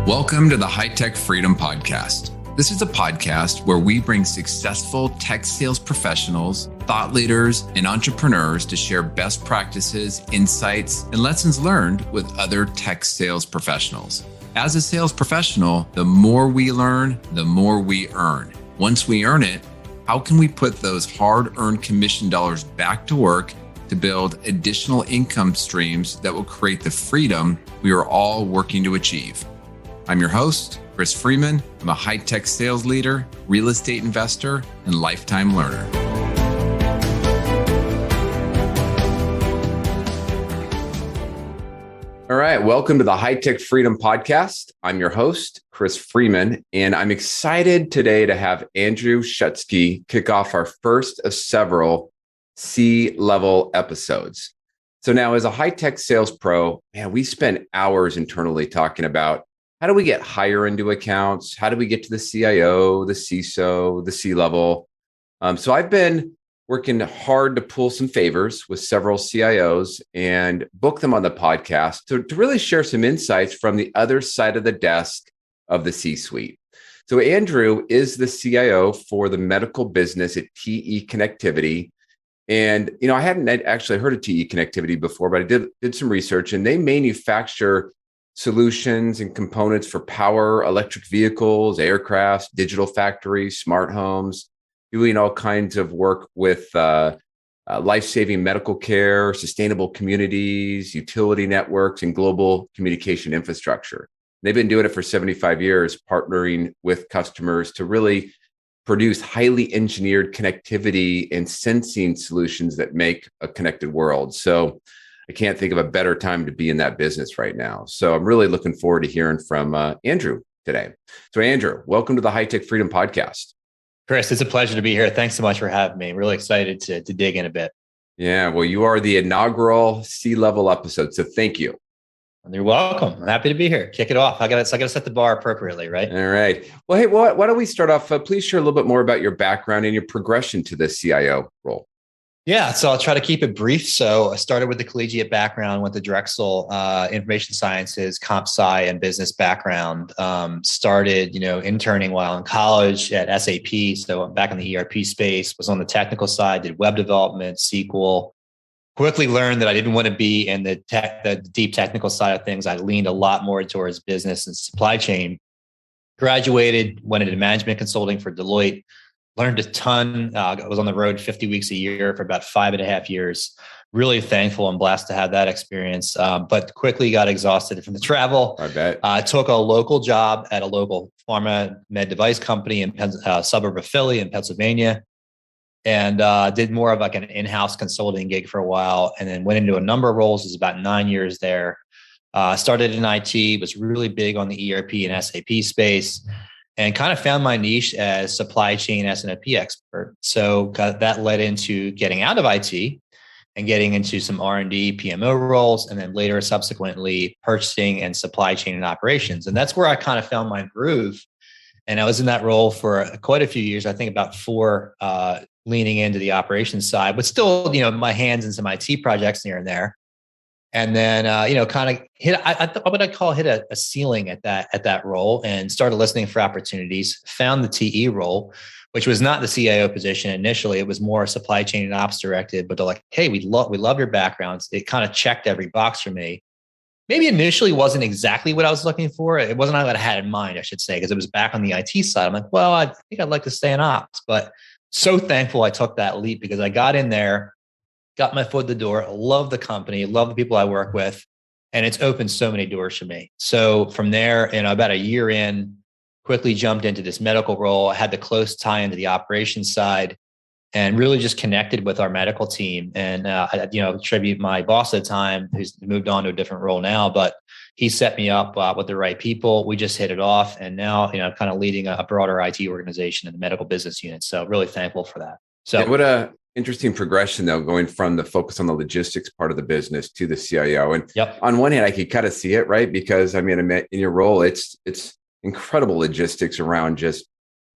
Welcome to the High Tech Freedom Podcast. This is a podcast where we bring successful tech sales professionals, thought leaders, and entrepreneurs to share best practices, insights, and lessons learned with other tech sales professionals. As a sales professional, the more we learn, the more we earn. Once we earn it, how can we put those hard-earned commission dollars back to work to build additional income streams that will create the freedom we are all working to achieve? I'm your host, Chris Freeman. I'm a high-tech sales leader, real estate investor, and lifetime learner. All right, welcome to the High Tech Freedom Podcast. I'm your host, Chris Freeman, and I'm excited today to have Andew Schutsky kick off our first of several C-level episodes. So now as a high-tech sales pro, we spend hours internally talking about how do we get higher into accounts? How do we get to the CIO, the CISO, the C-level? So I've been working hard to pull some favors with several CIOs and book them on the podcast to really share some insights from the other side of the desk of the C-suite. So Andew is the CIO for the medical business at TE Connectivity. And, I hadn't actually heard of TE Connectivity before, but I did some research, and they manufacture solutions and components for power, electric vehicles, aircrafts, digital factories, smart homes, doing all kinds of work with life-saving medical care, sustainable communities, utility networks, and global communication infrastructure. They've been doing it for 75 years, partnering with customers to really produce highly engineered connectivity and sensing solutions that make a connected world. So I can't think of a better time to be in that business right now. So I'm really looking forward to hearing from Andew today. So Andew, welcome to the High Tech Freedom Podcast. Chris, it's a pleasure to be here. Thanks so much for having me. Really excited to dig in a bit. Yeah, well, you are the inaugural C-level episode, so thank you. You're welcome. I'm happy to be here. Kick it off. I got to set the bar appropriately, right? All right. Well, hey, why don't we start off? Please share a little bit more about your background and your progression to the CIO role. Yeah, so I'll try to keep it brief. So I started with the collegiate background, went to Drexel, information sciences, comp sci, and business background. Started, interning while in college at SAP. So I'm back in the ERP space, was on the technical side, did web development, SQL. Quickly learned that I didn't want to be in the deep technical side of things. I leaned a lot more towards business and supply chain. Graduated, went into management consulting for Deloitte. Learned a ton. I was on the road 50 weeks a year for about 5.5 years. Really thankful and blessed to have that experience, but quickly got exhausted from the travel. I bet. Took a local job at a local pharma med device company in suburb of Philly in Pennsylvania, and did more of like an in-house consulting gig for a while, and then went into a number of roles. It was about 9 years there. Started in IT, was really big on the ERP and SAP space, and kind of found my niche as supply chain S&OP expert. So that led into getting out of IT and getting into some R&D, PMO roles, and then later subsequently purchasing and supply chain and operations. And that's where I kind of found my groove. And I was in that role for quite a few years, I think about 4, leaning into the operations side, but still, my hands in some IT projects here and there. And then, kind of hit a ceiling at that role, and started listening for opportunities. Found the TE role, which was not the CIO position initially. It was more supply chain and ops directed. But they're like, "Hey, we love your backgrounds." It kind of checked every box for me. Maybe initially wasn't exactly what I was looking for. It wasn't what I had in mind, I should say, because it was back on the IT side. I'm like, well, I think I'd like to stay in ops. But so thankful I took that leap, because I got in there, got my foot in the door, love the company, love the people I work with, and it's opened so many doors for me. So from there, about a year in, quickly jumped into this medical role. I had the close tie into the operations side, and really just connected with our medical team. And I attribute my boss at the time, who's moved on to a different role now, but he set me up with the right people. We just hit it off, and now kind of leading a broader IT organization in the medical business unit. So really thankful for that. So what a interesting progression, though, going from the focus on the logistics part of the business to the CIO. And on one hand, I could kind of see it, right? Because in your role, it's incredible logistics around just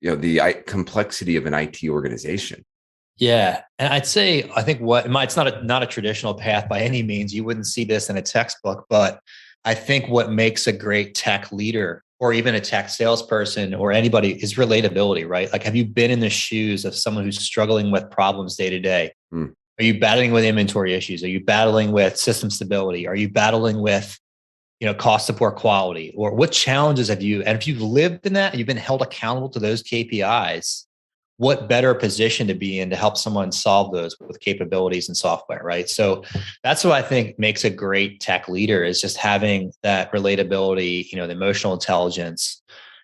the complexity of an IT organization. Yeah. And I'd say, I think it's not a traditional path by any means. You wouldn't see this in a textbook, but I think what makes a great tech leader or even a tech salesperson or anybody is relatability, right? Like, have you been in the shoes of someone who's struggling with problems day to day? Are you battling with inventory issues? Are you battling with system stability? Are you battling with, cost support quality? Or what challenges have you, and if you've lived in that, and you've been held accountable to those KPIs, what better position to be in to help someone solve those with capabilities and software, right? So that's what I think makes a great tech leader, is just having that relatability, the emotional intelligence,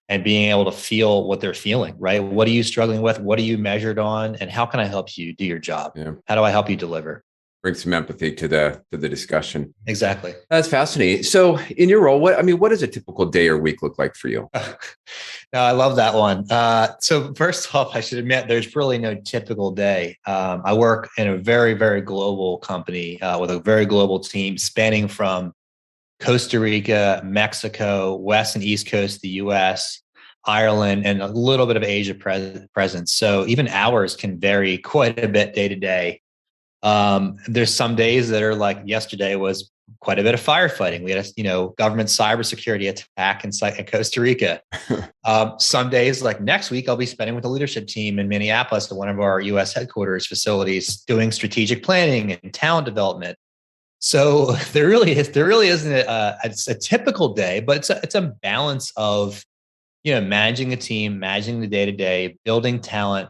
and being able to feel what they're feeling, right? What are you struggling with? What are you measured on? And how can I help you do your job? Yeah. How do I help you deliver? Bring some empathy to the discussion. Exactly. That's fascinating. So in your role, what does a typical day or week look like for you? No, I love that one. So first off, I should admit there's really no typical day. I work in a very, very global company with a very global team spanning from Costa Rica, Mexico, West and East Coast, the US, Ireland, and a little bit of Asia presence. So even hours can vary quite a bit day to day. There's some days that are like yesterday was quite a bit of firefighting. We had a government cybersecurity attack in Costa Rica. Some days like next week, I'll be spending with the leadership team in Minneapolis at one of our US headquarters facilities doing strategic planning and talent development. So there really isn't a typical day, but it's a balance of, managing a team, managing the day to day, building talent,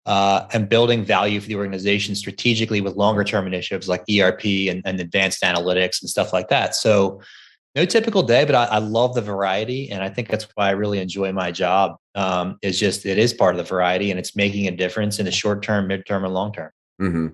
and building value for the organization strategically with longer term initiatives like ERP and advanced analytics and stuff like that. So no typical day, but I love the variety. And I think that's why I really enjoy my job. It is part of the variety, and it's making a difference in the short term, midterm, and long term. Mm-hmm.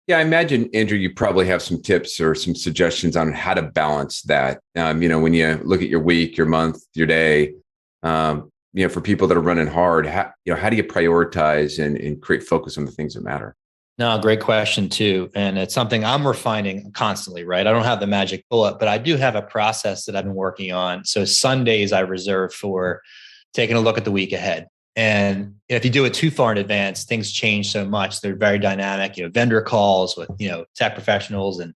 Yeah, I imagine, Andrew, you probably have some tips or some suggestions on how to balance that. When you look at your week, your month, your day, for people that are running hard, how do you prioritize and create focus on the things that matter? No, great question too. And it's something I'm refining constantly, right? I don't have the magic bullet, but I do have a process that I've been working on. So Sundays I reserve for taking a look at the week ahead. And if you do it too far in advance, things change so much. They're very dynamic, vendor calls with, tech professionals and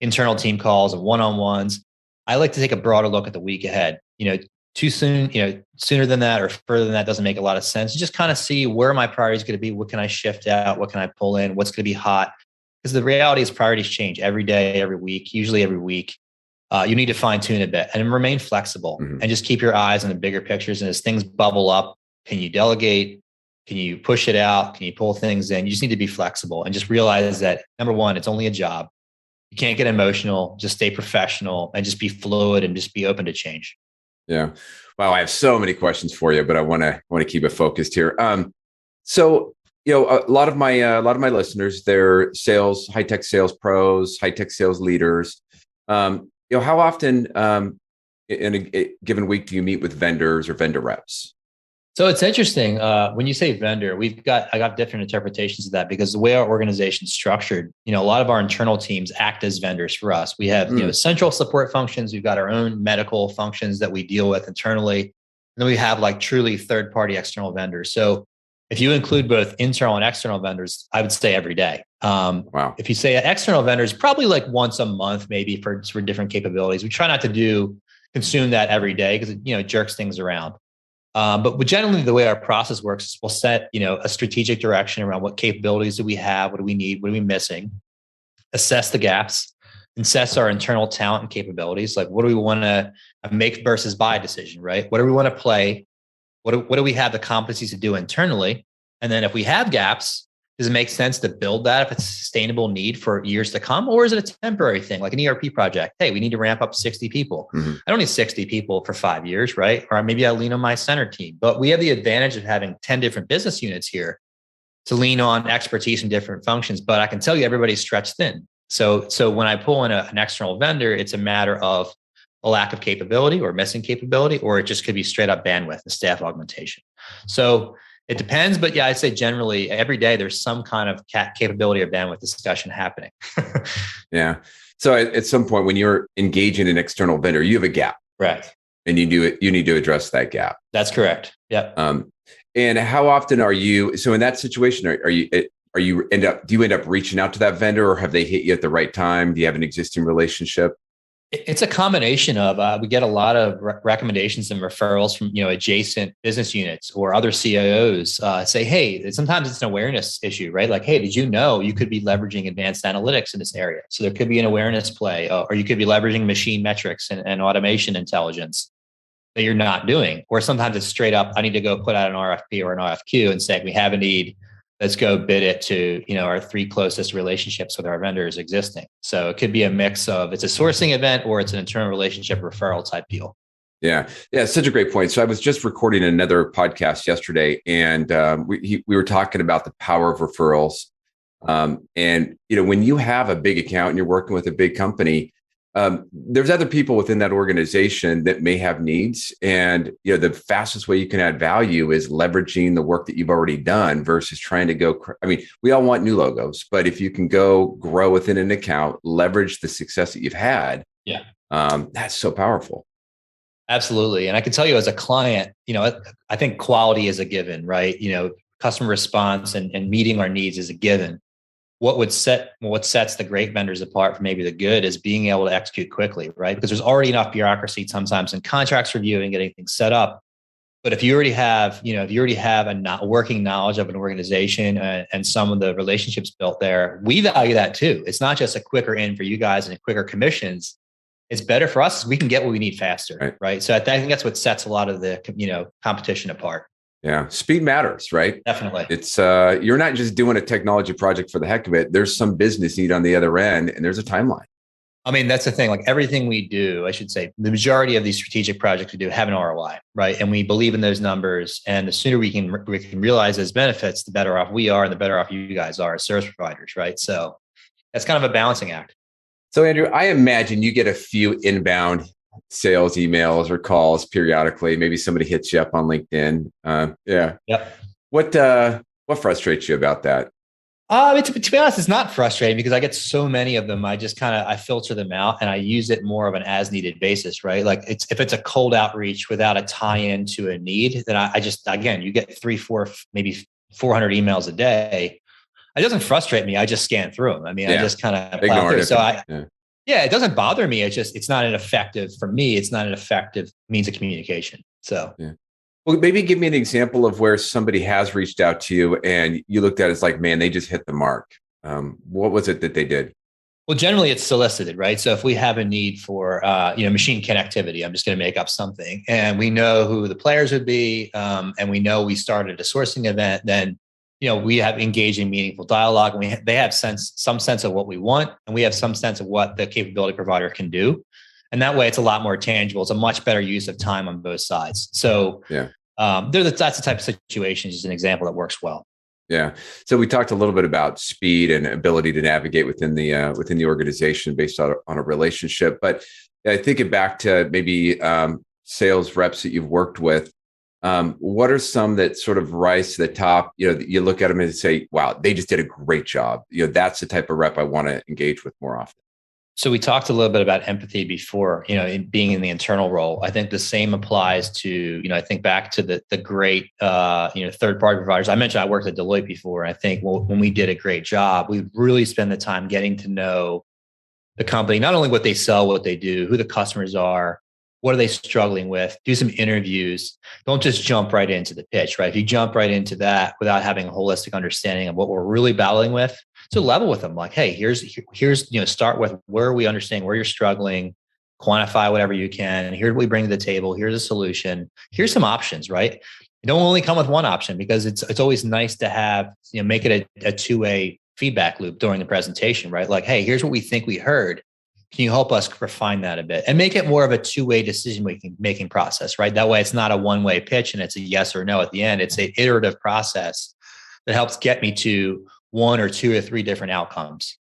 internal team calls and one-on-ones. I like to take a broader look at the week ahead. Too soon, sooner than that or further than that doesn't make a lot of sense. You just kind of see where my priorities going to be. What can I shift out? What can I pull in? What's going to be hot? Because the reality is priorities change every day, every week, usually every week. You need to fine tune a bit and remain flexible and just keep your eyes on the bigger pictures. And as things bubble up, can you delegate? Can you push it out? Can you pull things in? You just need to be flexible and just realize that, number one, it's only a job. You can't get emotional, just stay professional and just be fluid and just be open to change. Yeah. Wow. I have so many questions for you, but I want to keep it focused here. So, a lot of my listeners, they're high tech sales pros, high tech sales leaders. How often in a given week do you meet with vendors or vendor reps? So it's interesting when you say vendor, I got different interpretations of that because the way our organization's structured, a lot of our internal teams act as vendors for us. We have central support functions. We've got our own medical functions that we deal with internally, and then we have like truly third party external vendors. So if you include both internal and external vendors, I would say every day. Wow. If you say external vendors, probably like once a month, maybe for different capabilities. We try not to consume that every day because it jerks things around. But generally, the way our process works is we'll set, a strategic direction around what capabilities do we have, what do we need, what are we missing, assess the gaps, assess our internal talent and capabilities. Like, what do we want to make versus buy decision, right? What do we want to play? What do we have the competencies to do internally? And then if we have gaps, does it make sense to build that if it's a sustainable need for years to come? Or is it a temporary thing, like an ERP project? Hey, we need to ramp up 60 people. I don't need 60 people for 5 years, right? Or maybe I lean on my center team. But we have the advantage of having 10 different business units here to lean on expertise in different functions. But I can tell you everybody's stretched thin. So when I pull in an external vendor, it's a matter of a lack of capability or missing capability, or it just could be straight up bandwidth and staff augmentation. So it depends, but yeah, I'd say generally every day there's some kind of capability or bandwidth discussion happening. Yeah. So at some point when you're engaging an external vendor, you have a gap. Correct. And you need to address that gap. That's correct. Yep. And how often are you, so in that situation, do you end up reaching out to that vendor, or have they hit you at the right time? Do you have an existing relationship? It's a combination of we get a lot of recommendations and referrals from adjacent business units or other CIOs. Say, hey, sometimes it's an awareness issue, right? Like, hey, did you know you could be leveraging advanced analytics in this area? So there could be an awareness play, or you could be leveraging machine metrics and automation intelligence that you're not doing. Or sometimes it's straight up, I need to go put out an RFP or an RFQ and say we have a need. Let's go bid it to our 3 closest relationships with our vendors existing. So it could be a mix of it's a sourcing event or it's an internal relationship referral type deal. Yeah, such a great point. So I was just recording another podcast yesterday, and we were talking about the power of referrals. And when you have a big account and you're working with a big company, there's other people within that organization that may have needs. And, the fastest way you can add value is leveraging the work that you've already done versus trying to go. I mean, we all want new logos, but if you can go grow within an account, leverage the success that you've had. Yeah. That's so powerful. Absolutely. And I can tell you as a client, I think quality is a given, right? Customer response and meeting our needs is a given. What sets the great vendors apart from maybe the good is being able to execute quickly, right? Because there's already enough bureaucracy sometimes in contracts review and getting things set up. But if you already have, a working knowledge of an organization and some of the relationships built there, we value that too. It's not just a quicker in for you guys and quicker commissions. It's better for us. We can get what we need faster, right? So I think that's what sets a lot of the competition apart. Yeah. Speed matters, right? Definitely. It's you're not just doing a technology project for the heck of it. There's some business need on the other end, and there's a timeline. I mean, that's the thing. Like everything we do, I should say, the majority of these strategic projects we do have an ROI, right? And we believe in those numbers. And the sooner we can realize those benefits, the better off we are, and the better off you guys are as service providers, right? So that's kind of a balancing act. So Andrew, I imagine you get a few inbound sales emails or calls periodically. Maybe somebody hits you up on LinkedIn. Yeah. Yep. What frustrates you about that? To be honest, it's not frustrating because I get so many of them. I just I filter them out and I use it more of an as needed basis, right? Like if it's a cold outreach without a tie in to a need, then I just, again, you get 3, 4, maybe 400 emails a day. It doesn't frustrate me. I just scan through them. I mean, I just kind of plow through. So it doesn't bother me. It's not an effective, for me, it's not an effective means of communication. So, Well, maybe give me an example of where somebody has reached out to you and you looked at it as like, man, they just hit the mark. What was it that they did? Well, generally it's solicited, right? So if we have a need for, machine connectivity, I'm just going to make up something, and we know who the players would be, and we know we started a sourcing event, then we have engaging, meaningful dialogue, and they have some sense of what we want, and we have some sense of what the capability provider can do. And that way it's a lot more tangible. It's a much better use of time on both sides. So that's the type of situation, just an example that works well. Yeah. So we talked a little bit about speed and ability to navigate within the organization based on a relationship. But I think it back to maybe sales reps that you've worked with. What are some that sort of rise to the top? You look at them and say, wow, they just did a great job. That's the type of rep I want to engage with more often. So we talked a little bit about empathy before, being in the internal role. I think the same applies to, I think back to the great, third party providers. I mentioned I worked at Deloitte before. I think when we did a great job, we really spend the time getting to know the company, not only what they sell, what they do, who the customers are, what are they struggling with, do some interviews. Don't just jump right into the pitch, right? If you jump right into that without having a holistic understanding of what we're really battling with, to level with them, like, hey, here's, start with where we understand where you're struggling, quantify whatever you can. Here's what we bring to the table. Here's a solution. Here's some options, right? You don't only come with one option, because it's always nice to have, make it a two-way feedback loop during the presentation, right? Like, hey, here's what we think we heard. Can you help us refine that a bit and make it more of a two-way decision-making process, right? That way it's not a one-way pitch and it's a yes or no at the end. It's an iterative process that helps get me to 1 or 2 or 3 different outcomes.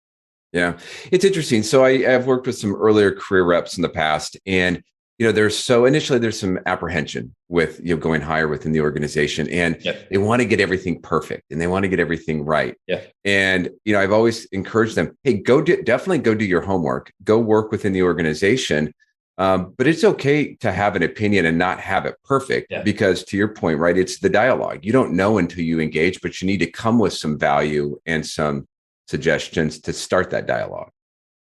Yeah, it's interesting. So I've worked with some earlier career reps in the past, and there's some apprehension with going higher within the organization, and they want to get everything perfect and they want to get everything right. Yeah. And I've always encouraged them, hey, definitely go do your homework, go work within the organization. But it's okay to have an opinion and not have it perfect, because to your point, right, it's the dialogue. You don't know until you engage, but you need to come with some value and some suggestions to start that dialogue.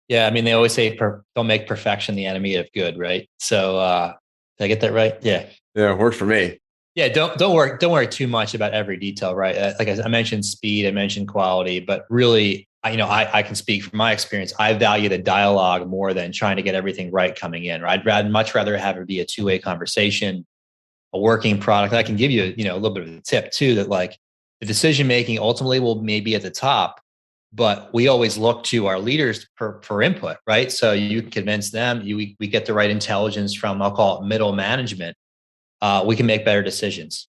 Yeah, I mean, they always say don't make perfection the enemy of good, right? So did I get that right? Yeah. Yeah, it works for me. Yeah, don't worry too much about every detail, right? Like I mentioned speed, I mentioned quality, but really, I can speak from my experience. I value the dialogue more than trying to get everything right coming in. Right? Much rather have it be a two-way conversation, a working product. And I can give you, a little bit of a tip too, that like the decision making ultimately will maybe at the top, but we always look to our leaders for input, right? So you convince them, we get the right intelligence from, I'll call it middle management. We can make better decisions.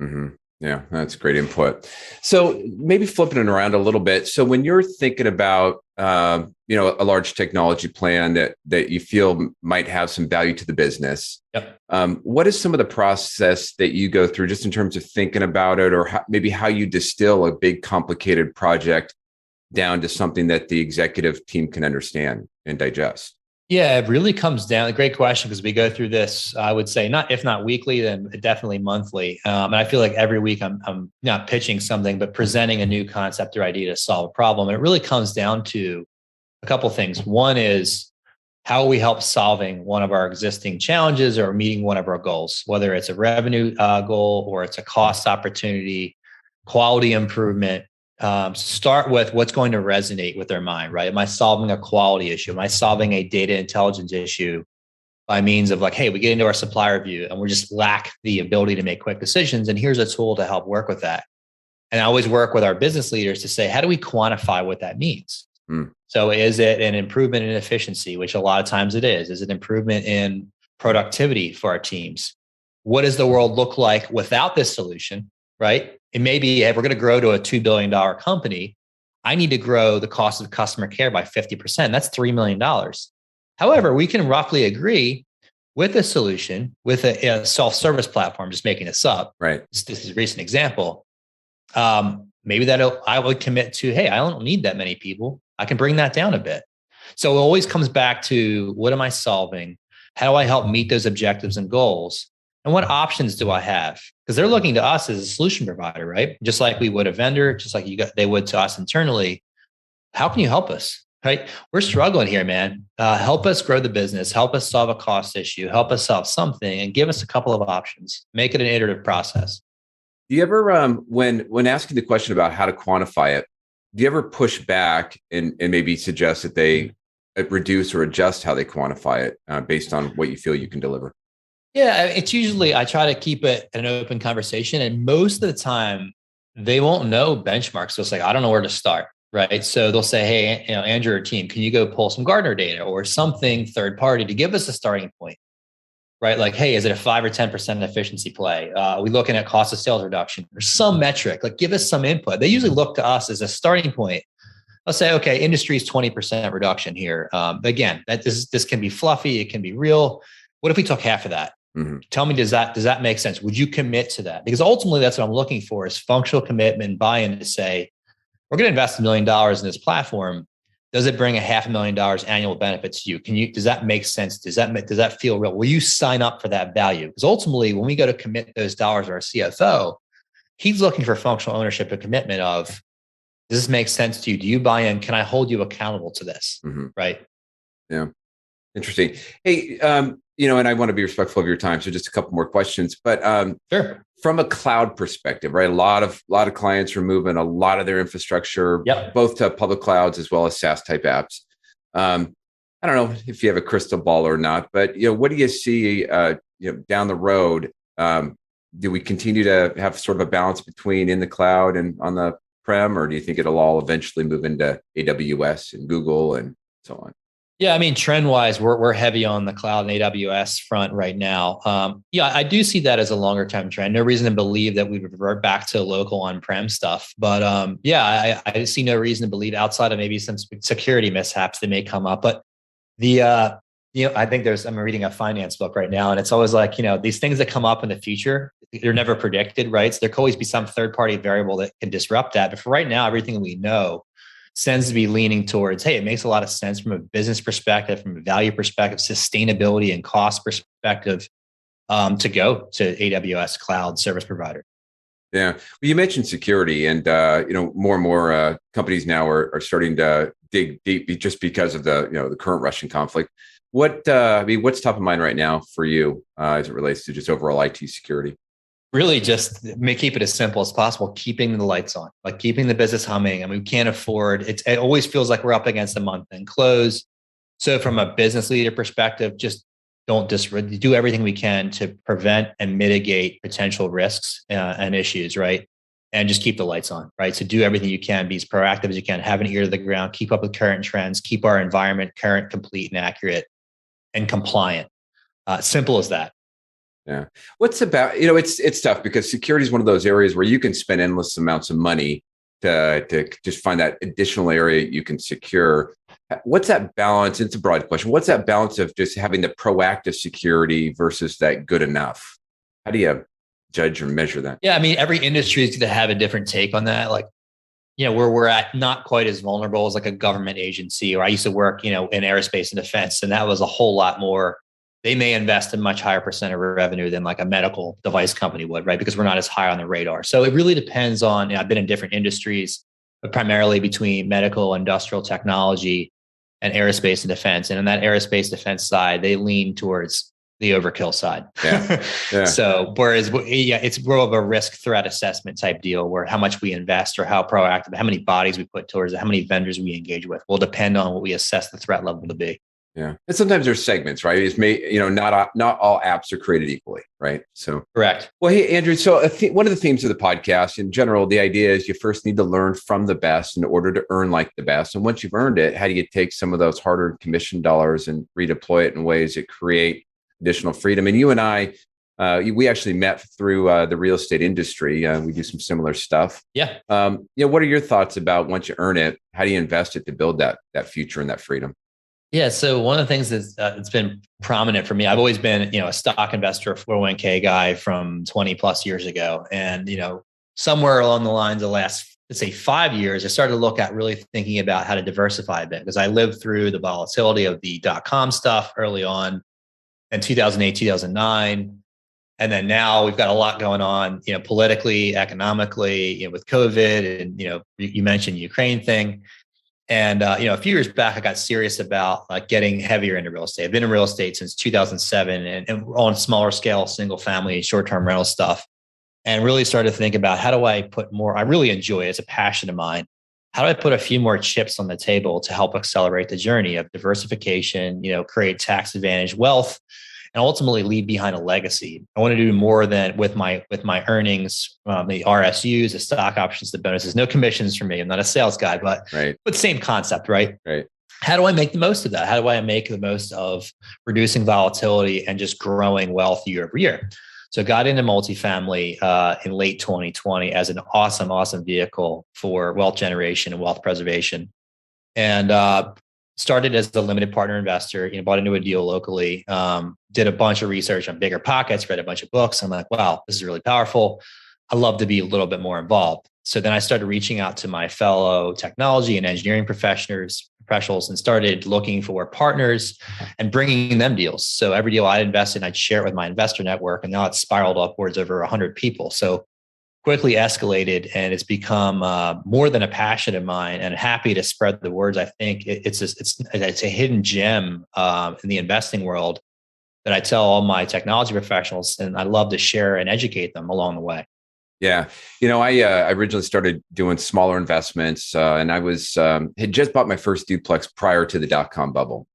Mm-hmm. Yeah, that's great input. So maybe flipping it around a little bit. So when you're thinking about, a large technology plan that you feel might have some value to the business, Yep. what is some of the process that you go through just in terms of thinking about it, or maybe how you distill a big complicated project down to something that the executive team can understand and digest? Yeah, it really comes down. Great question, because we go through this. I would say not, if not weekly, then definitely monthly. And I feel like every week I'm not pitching something, but presenting a new concept or idea to solve a problem. And it really comes down to a couple of things. One is how we help solving one of our existing challenges or meeting one of our goals, whether it's a revenue goal or it's a cost opportunity, quality improvement. Start with what's going to resonate with their mind, right? Am I solving a quality issue? Am I solving a data intelligence issue by means of like, hey, we get into our supply review and we just lack the ability to make quick decisions. And here's a tool to help work with that. And I always work with our business leaders to say, how do we quantify what that means? So is it an improvement in efficiency, which a lot of times it is? Is it improvement in productivity for our teams? What does the world look like without this solution, right? It may be, if we're going to grow to a $2 billion company, I need to grow the cost of customer care by 50%. That's $3 million. However, we can roughly agree with a solution, with a self-service platform, just making this up. Right. This is a recent example. Maybe that I would commit to, hey, I don't need that many people. I can bring that down a bit. So it always comes back to, what am I solving? How do I help meet those objectives and goals? And what options do I have? Because they're looking to us as a solution provider, right? Just like we would a vendor, just like they would to us internally. How can you help us? Right? We're struggling here, man. Help us grow the business. Help us solve a cost issue. Help us solve something, and give us a couple of options. Make it an iterative process. Do you ever, when asking the question about how to quantify it, do you ever push back and maybe suggest that they reduce or adjust how they quantify it based on what you feel you can deliver? Yeah, it's usually, I try to keep it an open conversation, and most of the time they won't know benchmarks. So it's like, I don't know where to start, right? So they'll say, hey, Andrew or team, can you go pull some Gartner data or something third party to give us a starting point? Right? Like, hey, is it a 5 or 10% efficiency play? Are we looking at cost of sales reduction or some metric? Like, give us some input. They usually look to us as a starting point. I'll say, okay, industry's 20% reduction here. Again, this can be fluffy. It can be real. What if we took half of that? Mm-hmm. Tell me, does that make sense? Would you commit to that? Because ultimately, that's what I'm looking for, is functional commitment, buy-in to say, we're going to invest $1 million in this platform. Does it bring $500,000 annual benefits to you? Does that make sense? Does that feel real? Will you sign up for that value? Because ultimately, when we go to commit those dollars to our CFO, he's looking for functional ownership and commitment of, does this make sense to you? Do you buy in? Can I hold you accountable to this? Mm-hmm. Right. Yeah. Interesting. Hey, and I want to be respectful of your time. So just a couple more questions, but sure. From a cloud perspective, right? A lot of clients are moving a lot of their infrastructure, both to public clouds as well as SaaS type apps. I don't know if you have a crystal ball or not, but what do you see down the road? Do we continue to have sort of a balance between in the cloud and on the prem, or do you think it'll all eventually move into AWS and Google and so on? Yeah, I mean, trend-wise, we're heavy on the cloud and AWS front right now. I do see that as a longer-term trend. No reason to believe that we would revert back to local on-prem stuff. But I see no reason to believe, outside of maybe some security mishaps that may come up. But I think I'm reading a finance book right now, and it's always like, these things that come up in the future, they're never predicted, right? So there could always be some third-party variable that can disrupt that. But for right now, everything we know tends to be leaning towards, hey, it makes a lot of sense from a business perspective, from a value perspective, sustainability and cost perspective, to go to AWS cloud service provider. Yeah. Well, you mentioned security, and more and more companies now are starting to dig deep just because of the current Russian conflict. What's top of mind right now for you as it relates to just overall IT security? Really just keep it as simple as possible, keeping the lights on, like keeping the business humming. I mean, we can't afford it. It always feels like we're up against a month end close. So from a business leader perspective, just don't do everything we can to prevent and mitigate potential risks and issues, right? And just keep the lights on, right? So do everything you can, be as proactive as you can, have an ear to the ground, keep up with current trends, keep our environment current, complete, and accurate and compliant. Simple as that. Yeah. What's about, it's tough because security is one of those areas where you can spend endless amounts of money to just find that additional area you can secure. What's that balance? It's a broad question. What's that balance of just having the proactive security versus that good enough? How do you judge or measure that? Yeah. I mean, every industry is going to have a different take on that. Like, where we're at not quite as vulnerable as like a government agency, or I used to work, in aerospace and defense, and that was a whole lot more. They may invest a much higher percent of revenue than like a medical device company would, right? Because we're not as high on the radar. So it really depends on, I've been in different industries, but primarily between medical, industrial technology, and aerospace and defense. And on that aerospace defense side, they lean towards the overkill side. Yeah. Yeah. So whereas, it's more of a risk threat assessment type deal where how much we invest or how proactive, how many bodies we put towards it, how many vendors we engage with will depend on what we assess the threat level to be. Yeah. And sometimes there's segments, right? Not all apps are created equally, right? So correct. Well, hey, Andrew, so one of the themes of the podcast in general, the idea is you first need to learn from the best in order to earn like the best. And once you've earned it, how do you take some of those hard-earned commission dollars and redeploy it in ways that create additional freedom? And you and I, we actually met through the real estate industry. We do some similar stuff. Yeah. What are your thoughts about once you earn it, how do you invest it to build that future and that freedom? Yeah. So one of the things that's been prominent for me, I've always been, a stock investor, a 401k guy from 20 plus years ago. And, somewhere along the lines of the last, let's say 5 years, I started to look at really thinking about how to diversify a bit because I lived through the volatility of the .com stuff early on in 2008, 2009. And then now we've got a lot going on, politically, economically, with COVID and, you mentioned the Ukraine thing. And, a few years back, I got serious about getting heavier into real estate. I've been in real estate since 2007 and on smaller scale, single family, short-term rental stuff, and really started to think about how do I put more, I really enjoy it. It's a passion of mine. How do I put a few more chips on the table to help accelerate the journey of diversification, create tax advantage wealth, and ultimately leave behind a legacy? I want to do more than with my earnings, the RSUs, the stock options, the bonuses. No commissions for me. I'm not a sales guy, but same concept, right? Right. How do I make the most of that? How do I make the most of reducing volatility and just growing wealth year over year? So got into multifamily in late 2020 as an awesome vehicle for wealth generation and wealth preservation. And started as a limited partner investor, bought into a deal locally, did a bunch of research on bigger pockets, read a bunch of books. I'm like, wow, this is really powerful. I love to be a little bit more involved. So then I started reaching out to my fellow technology and engineering professionals and started looking for partners and bringing them deals. So every deal I invested in, I'd share it with my investor network. And now it's spiraled upwards over 100 people. So quickly escalated, and it's become more than a passion of mine, and happy to spread the words. I think it's a hidden gem in the investing world that I tell all my technology professionals, and I love to share and educate them along the way. Yeah. I originally started doing smaller investments and I was had just bought my first duplex prior to the .com bubble.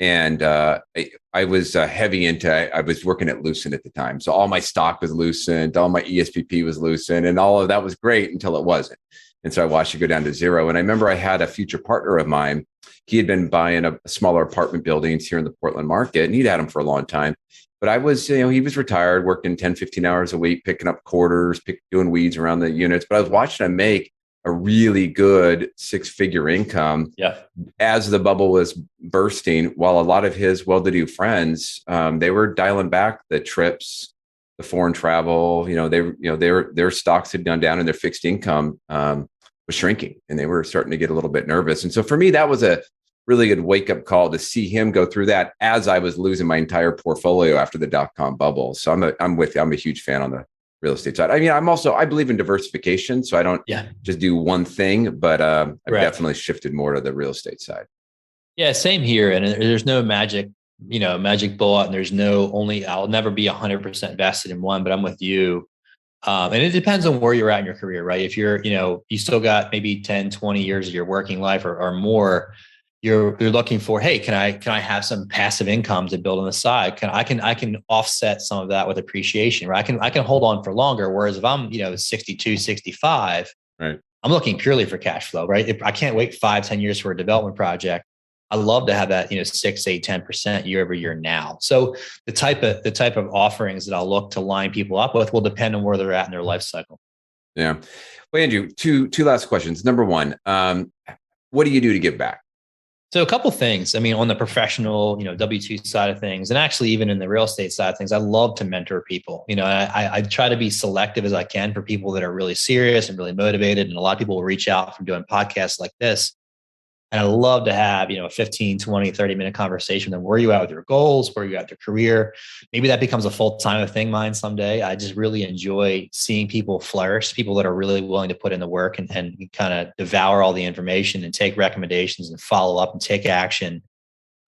And I was heavy into, I was working at Lucent at the time. So all my stock was Lucent, all my ESPP was Lucent, and all of that was great until it wasn't. And so I watched it go down to zero. And I remember I had a future partner of mine. He had been buying a smaller apartment buildings here in the Portland market, and he'd had them for a long time. But I was, he was retired, working 10, 15 hours a week, picking up quarters, doing weeds around the units. But I was watching him make a really good 6-figure income as the bubble was bursting, while a lot of his well-to-do friends, they were dialing back the trips, the foreign travel. Their stocks had gone down and their fixed income was shrinking, and they were starting to get a little bit nervous. And so for me, that was a really good wake-up call to see him go through that as I was losing my entire portfolio after the .com bubble. So I'm with you. I'm a huge fan on real estate side. I mean, I believe in diversification, so I don't just do one thing, but I've definitely shifted more to the real estate side. Yeah, same here. And there's no magic bullet, and I'll never be 100% vested in one, but I'm with you. And it depends on where you're at in your career, right? If you're, you still got maybe 10, 20 years of your working life or more, you're looking for, hey, can I have some passive income to build on the side? I can offset some of that with appreciation, right? I can hold on for longer. Whereas if I'm, 62, 65, right, I'm looking purely for cash flow, right? If I can't wait 5, 10 years for a development project, I love to have that, 6, 8, 10% year over year now. So the type of offerings that I'll look to line people up with will depend on where they're at in their life cycle. Yeah. Well, Andrew, two last questions. Number one, what do you do to give back? So a couple of things. I mean, on the professional, W-2 side of things, and actually even in the real estate side of things, I love to mentor people. I try to be selective as I can for people that are really serious and really motivated. And a lot of people will reach out from doing podcasts like this. And I love to have, a 15, 20, 30-minute conversation. And where are you at with your goals? Where are you at with your career? Maybe that becomes a full-time thing mine someday. I just really enjoy seeing people flourish, people that are really willing to put in the work and kind of devour all the information and take recommendations and follow up and take action.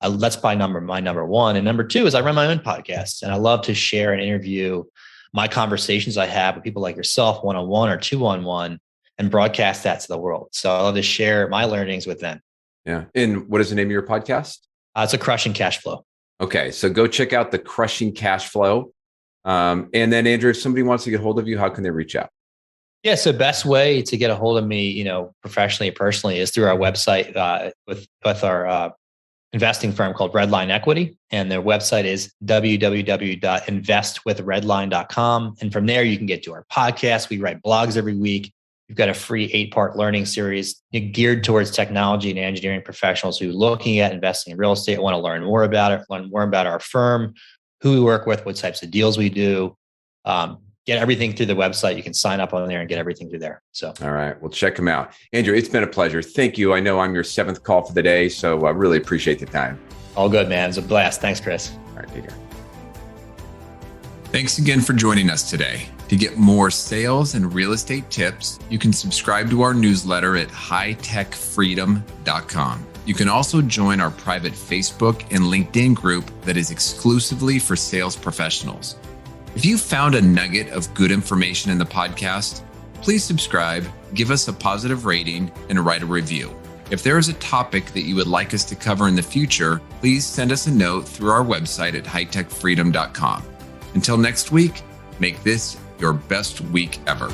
That's my number one. And number two is I run my own podcast. And I love to share and interview my conversations I have with people like yourself, one-on-one or two-on-one, and broadcast that to the world. So I love to share my learnings with them. Yeah. And what is the name of your podcast? It's a Crushing Cash Flow. Okay. So go check out the Crushing Cash Flow. And then Andrew, if somebody wants to get hold of you, how can they reach out? Yeah. So best way to get a hold of me, professionally, personally is through our website with our investing firm called Redline Equity. And their website is www.investwithredline.com. And from there, you can get to our podcast. We write blogs every week. We've got a free 8-part learning series geared towards technology and engineering professionals who are looking at investing in real estate, want to learn more about it, learn more about our firm, who we work with, what types of deals we do. Get everything through the website. You can sign up on there and get everything through there. So, all right, well, check them out. Andrew, it's been a pleasure. Thank you. I know I'm your 7th call for the day, so I really appreciate the time. All good, man. It's a blast. Thanks, Chris. All right, take care. Thanks again for joining us today. To get more sales and real estate tips, you can subscribe to our newsletter at hightechfreedom.com. You can also join our private Facebook and LinkedIn group that is exclusively for sales professionals. If you found a nugget of good information in the podcast, please subscribe, give us a positive rating, and write a review. If there is a topic that you would like us to cover in the future, please send us a note through our website at hightechfreedom.com. Until next week, make this your best week ever.